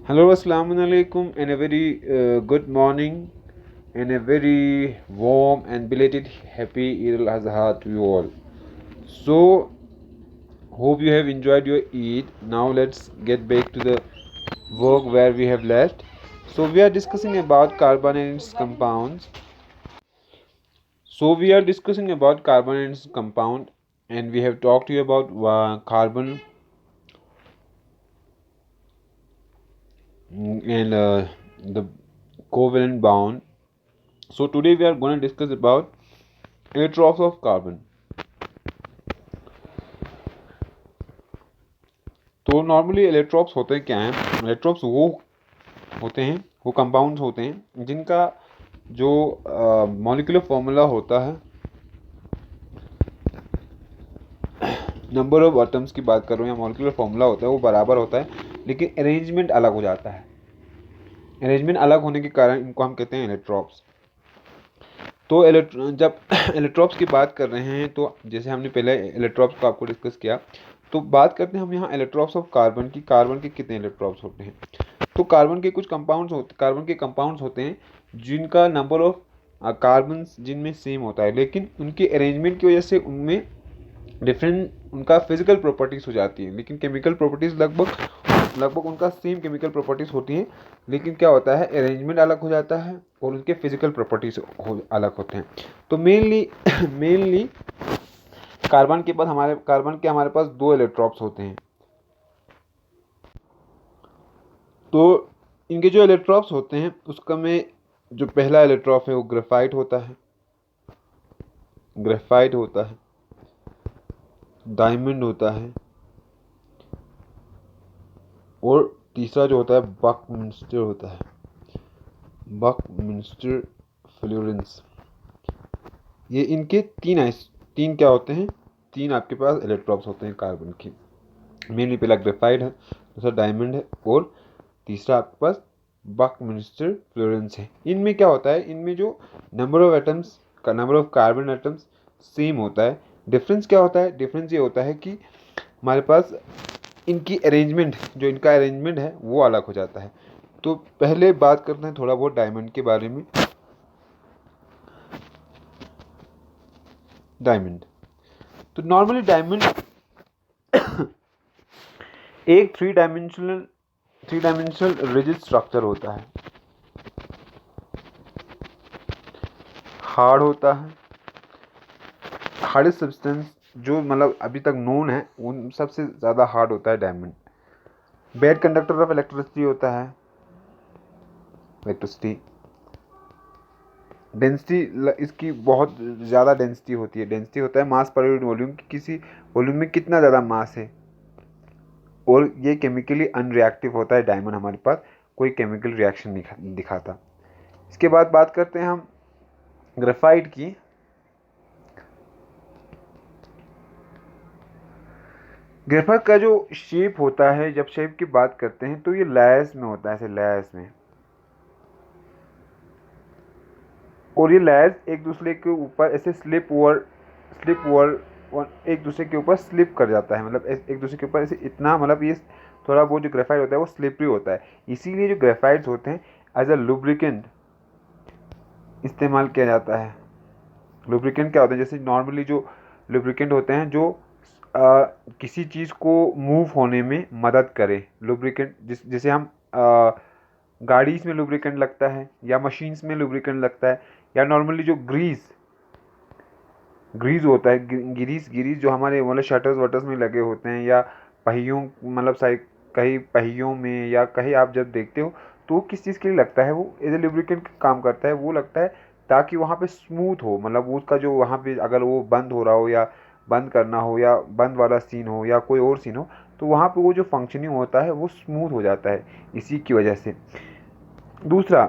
Hello, Assalamu alaikum, and a very good morning, and a very warm and belated happy Eid al Adha to you all. So, hope you have enjoyed your Eid. Now, let's get back to the work where we have left. So, we are discussing about carbon and its compounds. So, we are discussing about carbon and its compound, and we have talked to you about carbon and the covalent bond. So, today we are going to discuss about allotropes of carbon. तो normally इलेक्ट्रॉप्स होते क्या हैं? इलेक्ट्रॉप्स वो होते हैं, वो compounds होते हैं जिनका जो मॉलिक्यूलर फॉर्मूला होता है, नंबर ऑफ एटम्स की बात कर रहा हूँ या मॉलिक्यूलर फॉर्मूला होता है वो बराबर होता है, लेकिन अरेंजमेंट अलग हो जाता है। अरेंजमेंट अलग होने के कारण इनको हम कहते हैं इलेक्ट्रॉप्स। तो जब इलेक्ट्रॉप्स की बात कर रहे हैं तो जैसे हमने पहले इलेक्ट्रॉप्स को आपको डिस्कस किया, तो बात करते हैं हम यहाँ इलेक्ट्रॉप्स ऑफ कार्बन की। कार्बन के कितने इलेक्ट्रॉप्स होते हैं? तो कार्बन के कंपाउंड्स होते हैं जिनका नंबर ऑफ कार्बन जिनमें सेम होता है, लेकिन उनके अरेंजमेंट की वजह से उनमें डिफरेंट उनका फिजिकल प्रॉपर्टीज हो जाती है, लेकिन केमिकल प्रॉपर्टीज लगभग उनका सेम केमिकल प्रॉपर्टीज होती हैं, लेकिन क्या होता है अरेंजमेंट अलग हो जाता है और उनके फिजिकल प्रॉपर्टीज अलग होते हैं। तो मेनली कार्बन के हमारे पास दो इलेक्ट्रॉप्स होते हैं। तो इनके जो इलेक्ट्रॉप्स होते हैं उसका में जो पहला इलेक्ट्रॉप है वो ग्रेफाइट होता है, डायमंड होता है, और तीसरा जो होता है बकमिंस्टर होता है, बकमिंस्टर फ्लोरेंस। ये इनके तीन क्या होते हैं? तीन आपके पास इलेक्ट्रॉप्स होते हैं कार्बन के। मेनली पहला ग्रेफाइट है, दूसरा डायमंड है, और तीसरा आपके पास बकमिंस्टर फ्लोरेंस है। इनमें क्या होता है? इनमें जो number of carbon atoms same होता है। डिफरेंस क्या होता है? डिफरेंस ये होता है कि हमारे पास इनका अरेंजमेंट है वो अलग हो जाता है। तो पहले बात करते हैं थोड़ा बहुत डायमंड के बारे में। डायमंड, तो नॉर्मली डायमंड एक थ्री डायमेंशनल रिजिड स्ट्रक्चर होता है, हार्ड होता है, हार्डेस्ट सब्सटेंस जो मतलब अभी तक नोन है उन सबसे ज़्यादा हार्ड होता है diamond. Bad conductor of electricity होता है, डेंसिटी इसकी बहुत ज़्यादा डेंसिटी होती है। डेंसिटी होता है मास पर यूनिट वॉल्यूम की, किसी वॉल्यूम में कितना ज़्यादा मास है। और ये केमिकली अनरिएक्टिव होता है डायमंड, हमारे पास कोई केमिकल रिएक्शन नहीं दिखाता। इसके बाद बात करते हैं हम ग्रेफाइट की। ग्रेफाइट का जो शेप होता है, जब शेप की बात करते हैं तो ये लेयर्स में होता है, ऐसे लेयर्स में, और ये लेयर्स एक दूसरे के ऊपर ऐसे स्लिप ओवर एक दूसरे के ऊपर स्लिप कर जाता है, मतलब एक दूसरे के ऊपर ऐसे इतना, मतलब ये थोड़ा बहुत जो ग्रेफाइट होता है वो स्लिपरी होता है। इसीलिए जो ग्रेफाइट्स होते हैं एज अ लुब्रिकेंट इस्तेमाल किया जाता है। लुब्रिकेंट क्या होता है? जैसे नॉर्मली जो लुब्रिकेंट होते हैं जो किसी चीज़ को मूव होने में मदद करे। लुब्रिकेंट जैसे हम गाड़ीज में लुब्रिकेंट लगता है, या मशीन्स में लुब्रिकेंट लगता है, या नॉर्मली जो ग्रीस होता है, गिरीस जो हमारे मतलब शटर्स वटर्स में लगे होते हैं, या पहियों मतलब कहीं पहियों में, या कहीं आप जब देखते हो तो वो किस चीज़ के लिए लगता है? वो एज ए लुब्रिकेंट काम करता है। वो लगता है ताकि वहाँ पे स्मूथ हो, मतलब वो उसका जो वहाँ पे अगर वो बंद हो रहा हो, या बंद करना हो, या बंद वाला सीन हो, या कोई और सीन हो, तो वहाँ पे वो जो फंक्शनिंग होता है वो स्मूथ हो जाता है इसी की वजह से। दूसरा,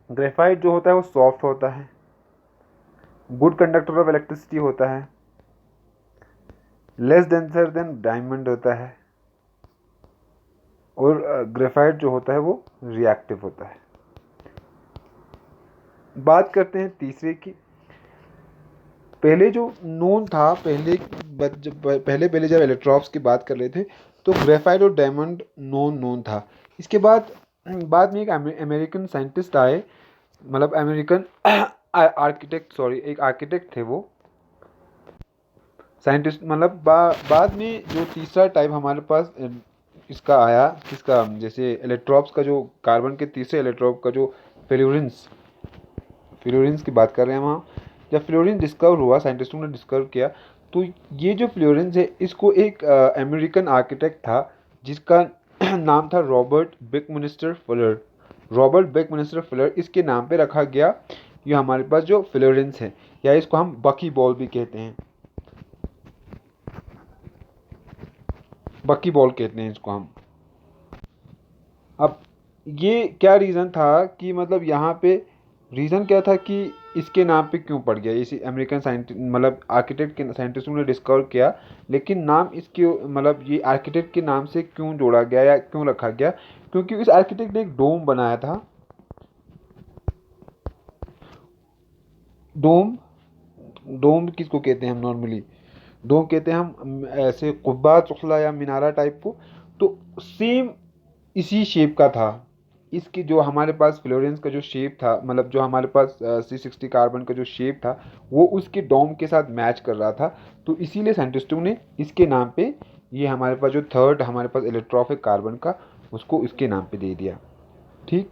ग्रेफाइट जो होता है वो सॉफ्ट होता है, गुड कंडक्टर ऑफ इलेक्ट्रिसिटी होता है, लेस डेंसर देन डायमंड होता है, और ग्रेफाइट जो होता है वो रिएक्टिव होता है। बात करते हैं तीसरे की। पहले जो नोन था, पहले जब इलेक्ट्रॉप्स की बात कर रहे थे तो ग्रेफाइट और डायमंड नोन था। इसके बाद में एक अमेरिकन साइंटिस्ट आए, मतलब अमेरिकन एक आर्किटेक्ट थे वो साइंटिस्ट, मतलब बाद में जो तीसरा टाइप हमारे पास इसका आया, किसका, जैसे इलेक्ट्रॉप्स का, जो कार्बन के तीसरे इलेक्ट्रॉप का जो फ्लोरेंस फ्लोरेंस की बात कर रहे हैं वहाँ। जब फ्लोरेंस डिस्कवर हुआ, साइंटिस्टों ने डिस्कवर किया, तो ये जो फ्लोरेंस है इसको एक अमेरिकन आर्किटेक्ट था जिसका नाम था रॉबर्ट बेकमिंस्टर फुलर। रॉबर्ट बेकमिंस्टर फुलर इसके नाम पे रखा गया ये हमारे पास जो फ्लोरेंस है, या इसको हम बकी बॉल भी कहते हैं, बकी बॉल कहते हैं इसको हम। अब ये क्या रीज़न था कि मतलब यहाँ पे रीज़न क्या था कि इसके नाम पे क्यों पड़ गया, इसी अमेरिकन साइंटिस्ट मतलब आर्किटेक्ट के साइंटिस्टों ने डिस्कवर किया, लेकिन नाम इसके मतलब ये आर्किटेक्ट के नाम से क्यों जोड़ा गया या क्यों रखा गया, क्योंकि इस आर्किटेक्ट ने एक डोम बनाया था। डोम डोम किसको कहते हैं हम नॉर्मली, डोम कहते हैं हम ऐसे कुब्बा चुखला या मीनारा टाइप को, तो सेम इसी शेप का था। इसकी जो हमारे पास फ्लोरेंस का जो शेप था, मतलब जो हमारे पास C60 कार्बन का जो शेप था, वो उसके डोम के साथ मैच कर रहा था। तो इसीलिए साइंटिस्टों ने इसके नाम पे, ये हमारे पास जो थर्ड हमारे पास इलेक्ट्रॉफिक कार्बन का, उसको इसके नाम पे दे दिया। ठीक,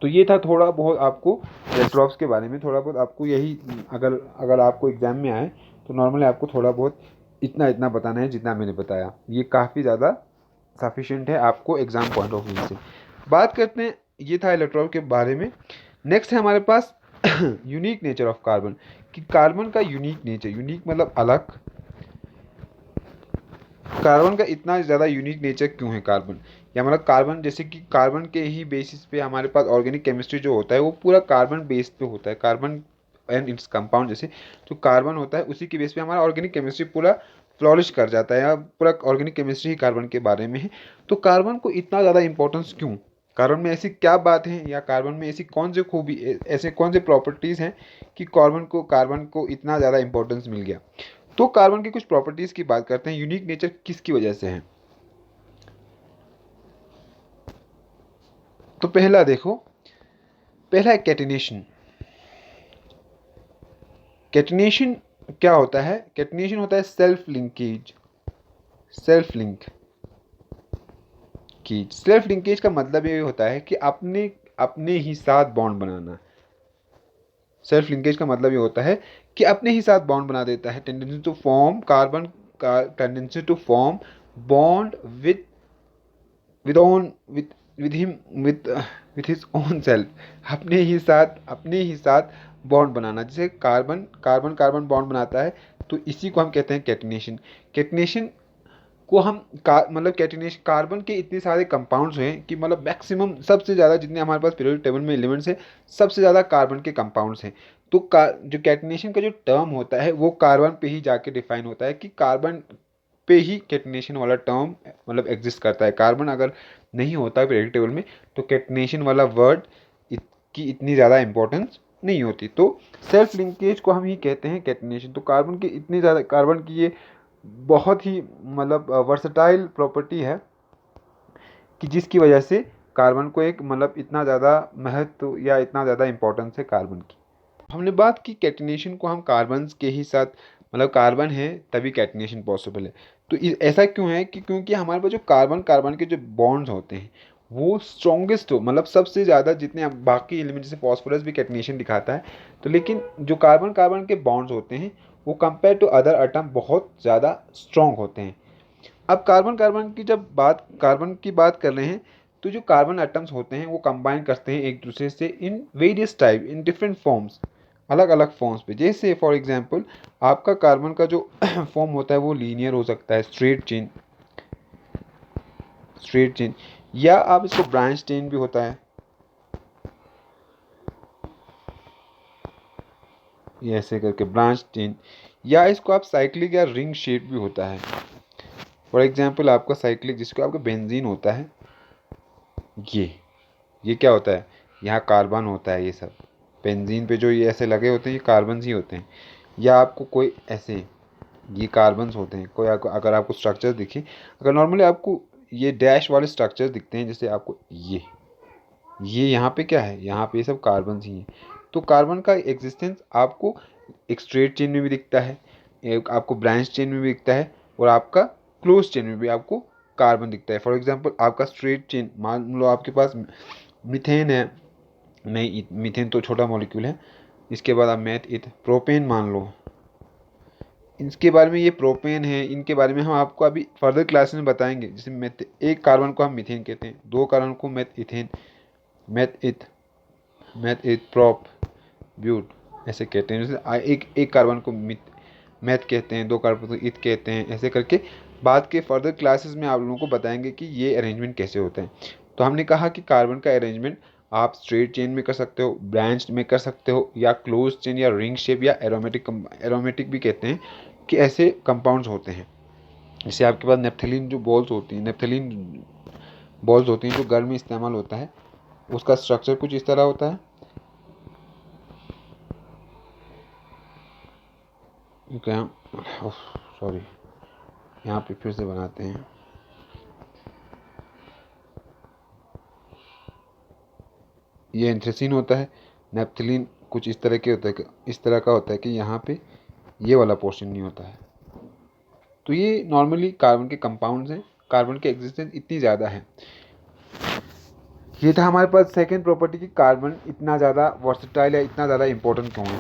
तो ये था थोड़ा बहुत आपको इलेक्ट्रॉप्स के बारे में, थोड़ा बहुत आपको यही, अगर अगर आपको एग्जाम में आए तो नॉर्मली आपको थोड़ा बहुत इतना इतना बताना है जितना मैंने बताया, ये काफ़ी ज़्यादा सफिशिएंट है आपको एग्जाम पॉइंट ऑफ व्यू से। बात करते हैं, ये था इलेक्ट्रॉन के बारे में। नेक्स्ट है हमारे पास यूनिक नेचर ऑफ कार्बन, कि कार्बन का यूनिक नेचर, यूनिक मतलब अलग, कार्बन का इतना ज़्यादा यूनिक नेचर क्यों है कार्बन, या मतलब कार्बन, जैसे कि कार्बन के ही बेसिस पे हमारे पास ऑर्गेनिक केमिस्ट्री जो होता है वो पूरा कार्बन बेस पे होता है, कार्बन एंड इट्स कंपाउंड, जैसे जो कार्बन होता है उसी के बेस पे हमारा ऑर्गेनिक केमिस्ट्री पूरा फ्लॉरिश कर जाता है, या पूरा ऑर्गेनिक केमिस्ट्री ही कार्बन के बारे में है। तो कार्बन को इतना ज़्यादा इंपॉर्टेंस क्यों, कार्बन में ऐसी क्या बात है, या कार्बन में ऐसी कौन से खूबी, ऐसे कौन से प्रॉपर्टीज़ हैं कि कार्बन को इतना ज़्यादा इंपॉर्टेंस मिल गया। तो कार्बन की कुछ प्रॉपर्टीज़ की बात करते हैं, यूनिक नेचर किसकी वजह से है। तो पहला देखो, पहला है कैटिनेशन। कैटिनेशन क्या होता है, कैटिनेशन होता है self linkage. Self link keys, self linkage का मतलब ये होता है कि अपने अपने ही साथ बॉन्ड बनाना। सेल्फ लिंकेज का मतलब ये होता है कि अपने ही साथ बॉन्ड बना देता है। टेंडेंसी टू फॉर्म कार्बन का tendency to form bond with with own with him with his own self, अपने ही साथ बॉन्ड बनाना, जैसे कार्बन कार्बन कार्बन बॉन्ड बनाता है, तो इसी को हम कहते हैं कैटिनेशन। कैटिनेशन को हम मतलब कैटिनेशन, कार्बन के इतने सारे कंपाउंड्स हैं कि मतलब मैक्सिमम सबसे ज़्यादा जितने हमारे पास पीरियोडिक टेबल में एलिमेंट्स हैं, सबसे ज़्यादा कार्बन के कंपाउंड्स हैं। तो जो कैटिनेशन का जो टर्म होता है वो कार्बन पे ही जाके डिफाइन होता है, कि कार्बन पे ही कैटिनेशन वाला टर्म मतलब एग्जिस्ट करता है। कार्बन अगर नहीं होता पीरियोडिक टेबल में तो कैटिनेशन वाला वर्ड की इतनी ज़्यादा इंपॉर्टेंस नहीं होती। तो सेल्फ लिंकेज को हम ही कहते हैं कैटिनेशन। तो कार्बन की इतनी ज़्यादा, कार्बन की ये बहुत ही मतलब वर्सटाइल प्रॉपर्टी है कि जिसकी वजह से कार्बन को एक मतलब इतना ज़्यादा महत्व या इतना ज़्यादा इंपॉर्टेंस है कार्बन की। हमने बात की कैटिनेशन को हम कार्बन के ही साथ, मतलब कार्बन है तभी कैटिनेशन पॉसिबल है। तो ऐसा क्यों है कि क्योंकि हमारे पास जो कार्बन कार्बन के जो बॉन्ड्स होते हैं वो स्ट्रॉन्गेस्ट हो, मतलब सबसे ज़्यादा, जितने बाकी एलिमेंट जैसे फॉस्फोरस भी कैटिनेशन दिखाता है, तो लेकिन जो कार्बन कार्बन के बॉन्ड्स होते हैं वो कंपेयर टू अदर एटम बहुत ज़्यादा स्ट्रॉन्ग होते हैं। अब कार्बन कार्बन की जब बात, कार्बन की बात कर रहे हैं, तो जो कार्बन एटम्स होते हैं वो कंबाइन करते हैं एक दूसरे से in various type, in different forms, अलग अलग फॉर्म्स पे। जैसे फॉर एग्जांपल आपका कार्बन का जो फॉर्म होता है वो लीनियर हो सकता है, स्ट्रेट चेन, या आप इसको ब्रांच चेन भी होता है, ये ऐसे करके ब्रांच चेन, या इसको आप साइक्लिक या रिंग शेप भी होता है। फॉर एग्जांपल आपका साइक्लिक, जिसको आपका बेंजीन होता है, ये क्या होता है, यहाँ कार्बन होता है, ये सब बेंजीन पे जो ये ऐसे लगे होते हैं ये कार्बन ही होते हैं। या आपको कोई ऐसे ये कार्बन्स होते हैं। कोई अगर आपको स्ट्रक्चर दिखे, अगर नॉर्मली आपको ये डैश वाले स्ट्रक्चर दिखते हैं, जैसे आपको ये यहाँ पे क्या है, यहाँ पे ये सब कार्बन्स ही हैं। तो कार्बन का एग्जिस्टेंस आपको एक स्ट्रेट चेन में भी दिखता है, एक आपको ब्रांच चेन में भी दिखता है, और आपका क्लोज चेन में भी आपको कार्बन दिखता है। फॉर एग्जांपल आपका स्ट्रेट चेन, मान लो आपके पास मीथेन है, नहीं मीथेन तो छोटा मॉलिक्यूल है, इसके बाद आप मैथ इथ प्रोपेन मान लो, इसके बारे में, ये प्रोपेन है, इनके बारे में हम आपको अभी फर्दर क्लासेस में बताएंगे। जैसे मेथ, एक कार्बन को हम मीथेन कहते हैं, दो कार्बन को मैथ इथेन, मैथ इथ प्रोप ब्यूट ऐसे कहते हैं। जैसे एक कार्बन को मैथ कहते हैं, दो कार्बन को इथ कहते हैं, ऐसे करके बाद के फर्दर क्लासेस में आप लोगों को बताएंगे कि ये अरेंजमेंट कैसे होते हैं। तो हमने कहा कि कार्बन का अरेंजमेंट आप स्ट्रेट चेन में कर सकते हो, ब्रांच में कर सकते हो, या क्लोज चेन, या रिंग शेप, या एरोमेटिक भी कहते हैं, कि ऐसे कंपाउंड्स होते हैं। जैसे आपके पास नेप्थलीन जो बॉल्स होती हैं, नेप्थलीन बॉल्स होती हैं जो घर में इस्तेमाल होता है, उसका स्ट्रक्चर कुछ इस तरह होता है। क्या, सॉरी, यहाँ पे फिर से बनाते हैं। ये एंथ्रेसिन होता है, नेप्थलीन कुछ इस तरह के होता है, इस तरह का होता है कि यहाँ पे ये वाला पोर्शन नहीं होता है। तो ये नॉर्मली कार्बन के कंपाउंड्स हैं। कार्बन के एग्जिस्टेंस इतनी ज़्यादा है। ये था हमारे पास सेकेंड प्रॉपर्टी की कार्बन इतना ज़्यादा वर्सेटाइल या इतना ज़्यादा इंपॉर्टेंट क्यों है।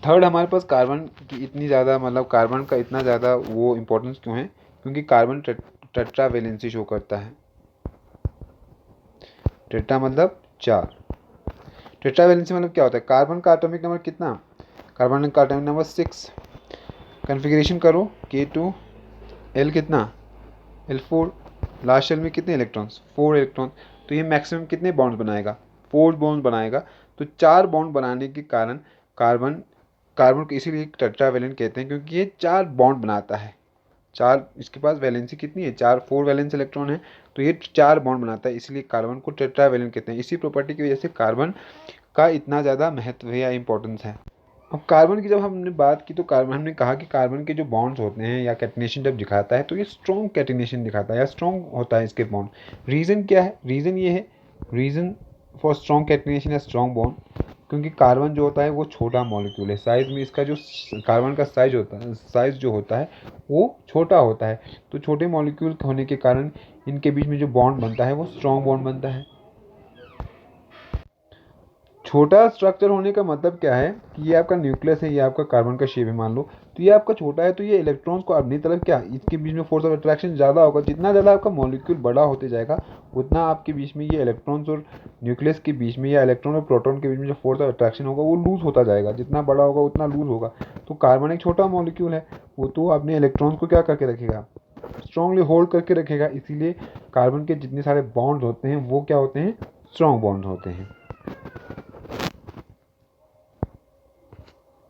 थर्ड हमारे पास कार्बन की इतनी ज़्यादा, मतलब कार्बन का इतना ज़्यादा वो इम्पोर्टेंस क्यों है, क्योंकि कार्बन टेट्रावेलेंसी शो करता है। टेट्रा मतलब 4, टेट्रावेलेंसी मतलब क्या होता है, कार्बन का एटॉमिक नंबर कितना, कार्बन का एटॉमिक नंबर 6, कन्फिग्रेशन करो K2, L कितना, L4, लास्ट शेल में कितने इलेक्ट्रॉन्स, 4 इलेक्ट्रॉन। तो ये मैक्सिमम कितने बॉन्ड बनाएगा, 4 बॉन्ड बनाएगा। तो 4 बॉन्ड बनाने के कारण कार्बन को इसीलिए टेट्रावेलेंट कहते हैं, क्योंकि ये 4 बॉन्ड बनाता है। 4, इसके पास वैलेंसी कितनी है, 4 वैलेंस इलेक्ट्रॉन है, तो ये 4 बॉन्ड बनाता है, इसलिए कार्बन को टेट्रावेलेंट कहते हैं। इसी प्रॉपर्टी की वजह से कार्बन का इतना ज़्यादा महत्व या इंपॉर्टेंस है। अब कार्बन की जब हमने बात की, तो कार्बन, हमने कहा कि कार्बन के जो बॉन्ड्स होते हैं या कैटिनेशन जब दिखाता है, तो ये स्ट्रॉन्ग कैटिनेशन दिखाता है या स्ट्रॉन्ग होता है इसके बॉन्ड। रीज़न क्या है, रीज़न ये है, रीज़न फॉर स्ट्रॉन्ग कैटिनेशन या स्ट्रॉन्ग बॉन्ड, क्योंकि कार्बन जो होता है वो छोटा मॉलिक्यूल है, साइज़ में इसका जो कार्बन का साइज़ जो होता है वो छोटा होता है। तो छोटे मॉलिक्यूल होने के कारण इनके बीच में जो बॉन्ड बनता है वो स्ट्रॉन्ग बॉन्ड बनता है। छोटा स्ट्रक्चर होने का मतलब क्या है कि ये आपका न्यूक्लियस है, ये आपका कार्बन का शेप है मान लो, तो ये आपका छोटा है, तो ये इलेक्ट्रॉन्स को अपनी तरफ क्या, इसके बीच में फोर्स ऑफ अट्रैक्शन ज़्यादा होगा। जितना ज़्यादा आपका मॉलिक्यूल बड़ा होते जाएगा, उतना आपके बीच में ये इलेक्ट्रॉन्स और न्यूक्लियस के बीच में, या इलेक्ट्रॉन और प्रोटॉन के बीच में जो फोर्स ऑफ अट्रैक्शन होगा वो लूज होता जाएगा। जितना बड़ा होगा उतना लूज होगा। तो कार्बन एक छोटा मॉलिक्यूल है, वो तो अपने इलेक्ट्रॉन्स को क्या करके रखेगा, स्ट्रांगली होल्ड करके रखेगा। इसीलिए कार्बन के जितने सारे बॉन्ड्स होते हैं वो क्या होते हैं, स्ट्रॉन्ग बॉन्ड्स होते हैं।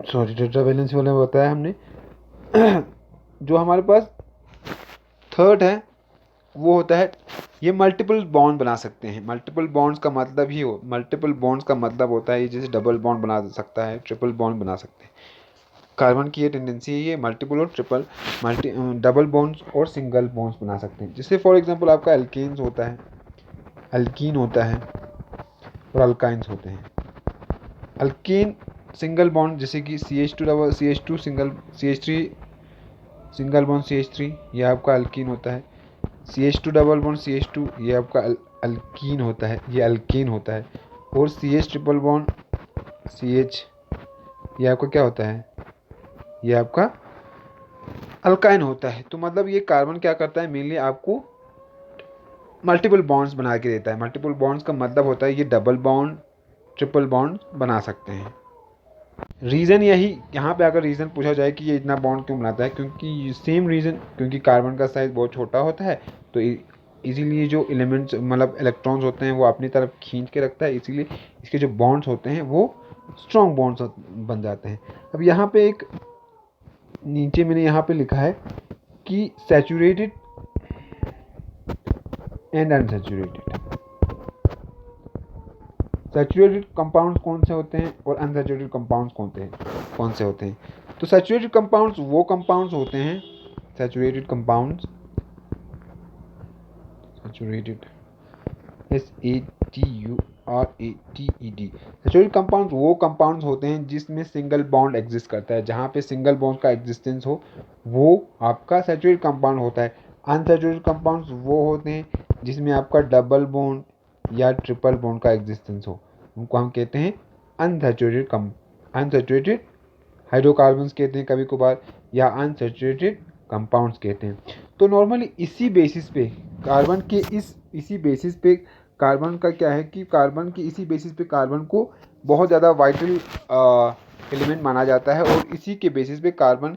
सॉरी, टेट्रावेलेंसी वाले में बताया हमने। जो हमारे पास थर्ड है वो होता है, ये मल्टीपल बॉन्ड बना सकते हैं। मल्टीपल बॉन्ड्स का मतलब होता है ये, जैसे डबल बॉन्ड बना सकता है, ट्रिपल बॉन्ड बना सकते हैं। कार्बन की ये टेंडेंसी है, ये मल्टीपल और डबल बॉन्ड्स और सिंगल बॉन्ड्स बना सकते हैं। जैसे फॉर एग्जांपल आपका एल्कीन होता है और अल्काइंस होते हैं। अल्कीन सिंगल बॉन्ड, जैसे कि CH2 सिंगल बॉन्ड CH3, ये आपका अल्कीन होता है। CH2 डबल बॉन्ड CH2, ये आपका अल्कीन होता है, ये अल्केन होता है। और CH ट्रिपल बॉन्ड CH, ये आपका क्या होता है, ये आपका अल्काइन होता है। तो मतलब ये कार्बन क्या करता है, मेनली आपको मल्टीपल बॉन्ड्स बना के देता है। मल्टीपल बॉन्ड्स का मतलब होता है ये डबल बॉन्ड, ट्रिपल बॉन्ड बना सकते हैं। रीज़न यही, यहाँ पे अगर रीज़न पूछा जाए कि ये इतना बॉन्ड क्यों बनाता है, क्योंकि सेम रीज़न, क्योंकि कार्बन का साइज़ बहुत छोटा होता है, तो इसीलिए जो एलिमेंट्स, मतलब इलेक्ट्रॉन्स होते हैं वो अपनी तरफ खींच के रखता है, इसीलिए इसके जो बॉन्ड्स होते हैं वो स्ट्रॉन्ग बॉन्ड्स बन जाते हैं। अब यहाँ पे एक नीचे मैंने यहाँ पे लिखा है कि saturated and unsaturated. Saturated compounds कौन से होते हैं और अनसैचुरेटेड कंपाउंड्स कौन से होते हैं। तो सैचुरेटेड कंपाउंड्स वो कंपाउंड्स होते हैं, saturated compounds, saturated SATURATED, saturated compounds वो कंपाउंड्स होते हैं जिसमें सिंगल बॉन्ड एग्जिस्ट करता है, जहाँ पे सिंगल बॉन्ड का एग्जिस्टेंस हो वो आपका सैचुरेटेड कंपाउंड होता है। अनसैचुरेटेड कंपाउंड्स वो होते हैं जिसमें आपका डबल बॉन्ड या ट्रिपल बॉन्ड का एग्जिस्टेंस हो, उनको हम कहते हैं अनसैचुरेटेड हाइड्रोकार्बन्स कहते हैं कभी कभार, या अनसैचुरेटेड कंपाउंड्स कहते हैं। तो नॉर्मली इसी बेसिस पे कार्बन के इसी बेसिस पे कार्बन का क्या है कि कार्बन की इसी बेसिस पे कार्बन को बहुत ज़्यादा वाइटल एलिमेंट माना जाता है, और इसी के बेसिस पे कार्बन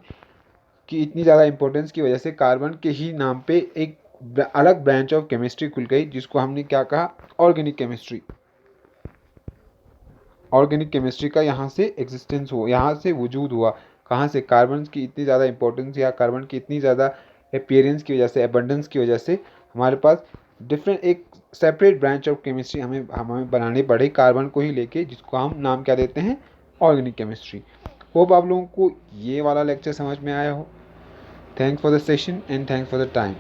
की इतनी ज़्यादा इंपॉर्टेंस की वजह से कार्बन के ही नाम पे एक अलग ब्रांच ऑफ केमिस्ट्री खुल गई, जिसको हमने क्या कहा, ऑर्गेनिक केमिस्ट्री। ऑर्गेनिक केमिस्ट्री का यहाँ से एग्जिस्टेंस हो, यहाँ से वजूद हुआ। कहाँ से? कार्बन की इतनी ज़्यादा इंपॉर्टेंस या कार्बन की इतनी ज़्यादा अपीयरेंस की वजह से, एबंडेंस की वजह से हमारे पास डिफरेंट एक सेपरेट ब्रांच ऑफ केमिस्ट्री हमें बनानी पड़ी कार्बन को ही लेके, जिसको हम नाम क्या देते हैं, ऑर्गेनिक केमिस्ट्री। होप आप लोगों को ये वाला लेक्चर समझ में आया हो। Thanks for the session and thanks for the time.